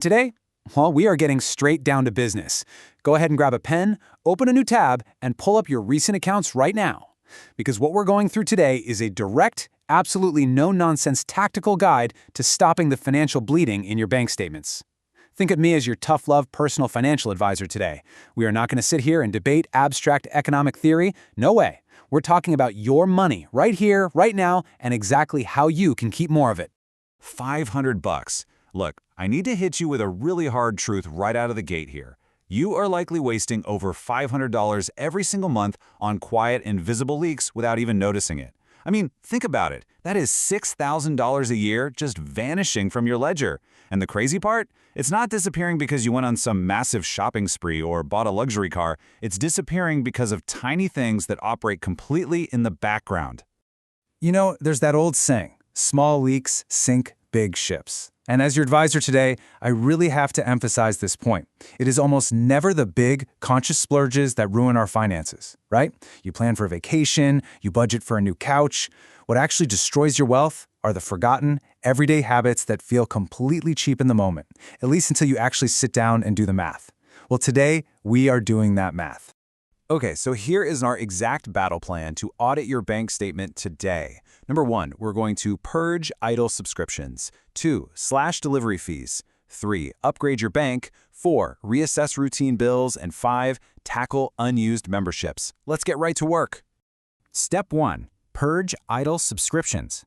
Today, well, we are getting straight down to business. Go ahead and grab a pen, open a new tab, and pull up your recent accounts right now. Because what we're going through today is a direct, absolutely no-nonsense tactical guide to stopping the financial bleeding in your bank statements. Think of me as your tough love personal financial advisor today. We are not going to sit here and debate abstract economic theory. No way. We're talking about your money right here, right now, and exactly how you can keep more of it. $500. Look, I need to hit you with a really hard truth right out of the gate here. You are likely wasting over $500 every single month on quiet, invisible leaks without even noticing it. I mean, think about it. That is $6,000 a year just vanishing from your ledger. And the crazy part? It's not disappearing because you went on some massive shopping spree or bought a luxury car. It's disappearing because of tiny things that operate completely in the background. You know, there's that old saying, small leaks sink big ships. And as your advisor today, I really have to emphasize this point. It is almost never the big, conscious splurges that ruin our finances, right? You plan for a vacation, you budget for a new couch. What actually destroys your wealth are the forgotten, everyday habits that feel completely cheap in the moment, at least until you actually sit down and do the math. Well, today, we are doing that math. Okay, so here is our exact battle plan to audit your bank statement today. Number 1, we're going to purge idle subscriptions. 2, slash delivery fees. 3, upgrade your bank. 4, reassess routine bills. And 5, tackle unused memberships. Let's get right to work. Step 1, purge idle subscriptions.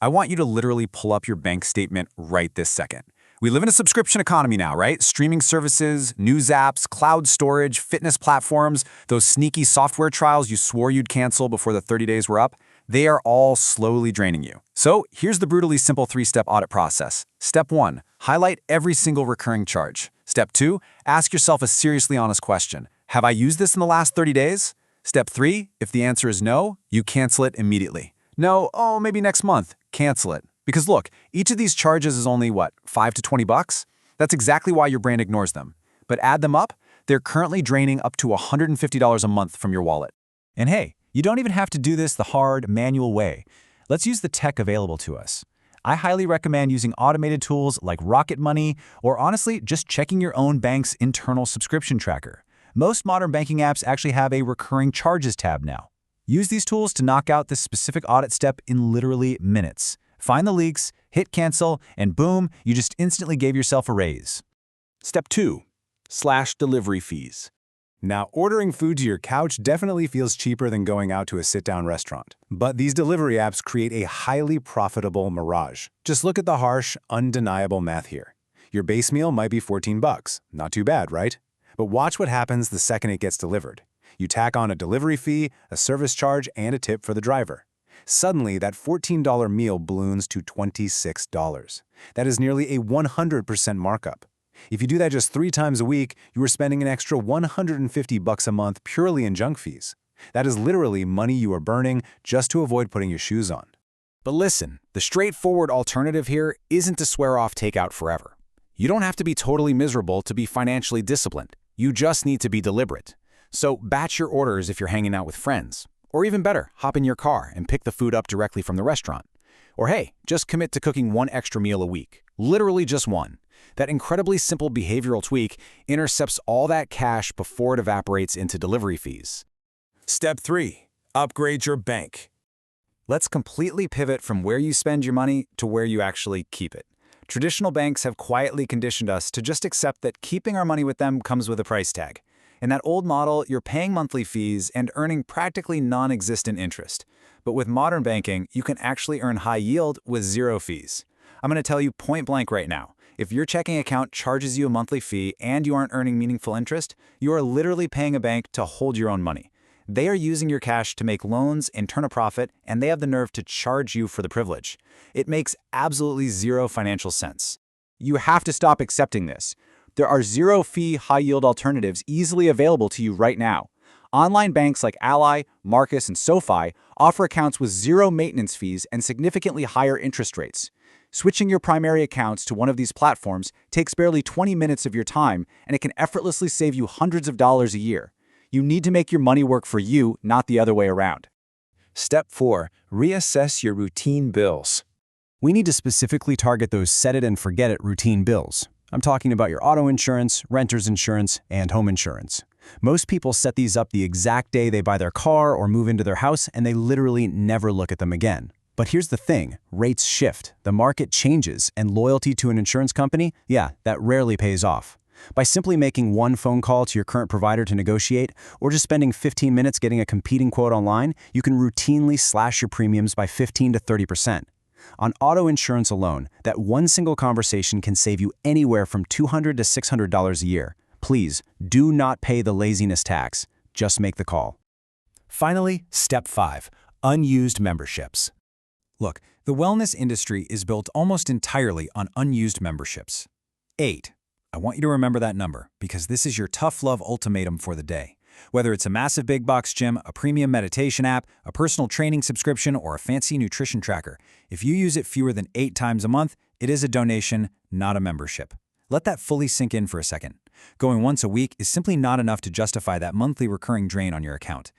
I want you to literally pull up your bank statement right this second. We live in a subscription economy now, right? Streaming services, news apps, cloud storage, fitness platforms, those sneaky software trials you swore you'd cancel before the 30 days were up, they are all slowly draining you. So here's the brutally simple 3-step audit process. Step 1, highlight every single recurring charge. Step 2, ask yourself a seriously honest question. Have I used this in the last 30 days? Step 3, if the answer is no, you cancel it immediately. No, maybe next month, cancel it. Because look, each of these charges is only, what, $5 to $20? That's exactly why your brain ignores them. But add them up, they're currently draining up to $150 a month from your wallet. And hey, you don't even have to do this the hard, manual way. Let's use the tech available to us. I highly recommend using automated tools like Rocket Money, or honestly, just checking your own bank's internal subscription tracker. Most modern banking apps actually have a recurring charges tab now. Use these tools to knock out this specific audit step in literally minutes. Find the leaks, hit cancel, and boom, you just instantly gave yourself a raise. Step 2, slash delivery fees. Now, ordering food to your couch definitely feels cheaper than going out to a sit-down restaurant. But these delivery apps create a highly profitable mirage. Just look at the harsh, undeniable math here. Your base meal might be $14. Not too bad, right? But watch what happens the second it gets delivered. You tack on a delivery fee, a service charge, and a tip for the driver. Suddenly, that $14 meal balloons to $26. That is nearly a 100% markup. If you do that just 3 times a week, you are spending an extra $150 a month purely in junk fees. That is literally money you are burning just to avoid putting your shoes on. But listen, the straightforward alternative here isn't to swear off takeout forever. You don't have to be totally miserable to be financially disciplined. You just need to be deliberate. So batch your orders if you're hanging out with friends. Or even better, hop in your car and pick the food up directly from the restaurant. Or hey, just commit to cooking 1 extra meal a week. Literally just 1. That incredibly simple behavioral tweak intercepts all that cash before it evaporates into delivery fees. Step 3, upgrade your bank. Let's completely pivot from where you spend your money to where you actually keep it. Traditional banks have quietly conditioned us to just accept that keeping our money with them comes with a price tag. In that old model, you're paying monthly fees and earning practically non-existent interest. But with modern banking, you can actually earn high yield with 0 fees. I'm going to tell you point blank right now, if your checking account charges you a monthly fee and you aren't earning meaningful interest, you are literally paying a bank to hold your own money. They are using your cash to make loans and turn a profit, and they have the nerve to charge you for the privilege. It makes absolutely 0 financial sense. You have to stop accepting this. There are 0-fee high-yield alternatives easily available to you right now. Online banks like Ally, Marcus, and SoFi offer accounts with 0 maintenance fees and significantly higher interest rates. Switching your primary accounts to one of these platforms takes barely 20 minutes of your time, and it can effortlessly save you hundreds of dollars a year. You need to make your money work for you, not the other way around. Step 4, reassess your routine bills. We need to specifically target those set-it-and-forget-it routine bills. I'm talking about your auto insurance, renter's insurance, and home insurance. Most people set these up the exact day they buy their car or move into their house, and they literally never look at them again. But here's the thing, rates shift, the market changes, and loyalty to an insurance company, that rarely pays off. By simply making one phone call to your current provider to negotiate, or just spending 15 minutes getting a competing quote online, you can routinely slash your premiums by 15 to 30%. On auto insurance alone, that one single conversation can save you anywhere from $200 to $600 a year. Please, do not pay the laziness tax. Just make the call. Finally, step 5, unused memberships. Look, the wellness industry is built almost entirely on unused memberships. 8. I want you to remember that number because this is your tough love ultimatum for the day. Whether it's a massive big box gym, a premium meditation app, a personal training subscription, or a fancy nutrition tracker, if you use it fewer than 8 times a month, it is a donation, not a membership. Let that fully sink in for a second. Going once a week is simply not enough to justify that monthly recurring drain on your account.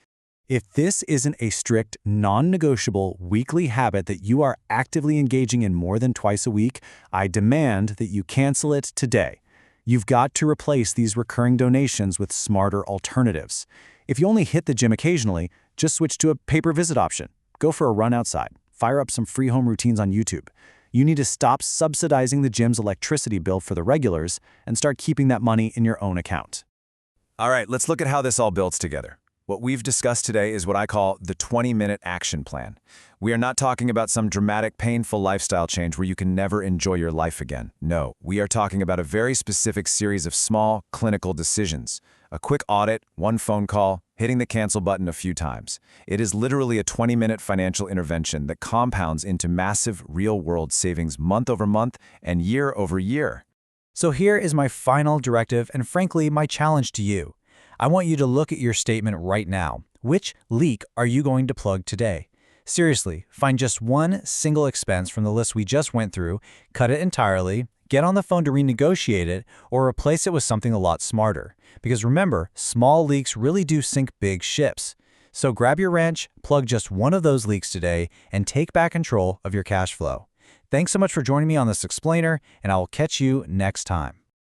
If this isn't a strict, non-negotiable weekly habit that you are actively engaging in more than twice a week, I demand that you cancel it today. You've got to replace these recurring donations with smarter alternatives. If you only hit the gym occasionally, just switch to a pay-per-visit option. Go for a run outside. Fire up some free home routines on YouTube. You need to stop subsidizing the gym's electricity bill for the regulars and start keeping that money in your own account. All right, let's look at how this all builds together. What we've discussed today is what I call the 20-minute action plan. We are not talking about some dramatic, painful lifestyle change where you can never enjoy your life again. No, we are talking about a very specific series of small, clinical decisions. A quick audit, one phone call, hitting the cancel button a few times. It is literally a 20-minute financial intervention that compounds into massive, real-world savings month over month and year over year. So here is my final directive and frankly, my challenge to you. I want you to look at your statement right now. Which leak are you going to plug today? Seriously, find just one single expense from the list we just went through, cut it entirely, get on the phone to renegotiate it, or replace it with something a lot smarter. Because remember, small leaks really do sink big ships. So grab your wrench, plug just one of those leaks today, and take back control of your cash flow. Thanks so much for joining me on this explainer, and I will catch you next time.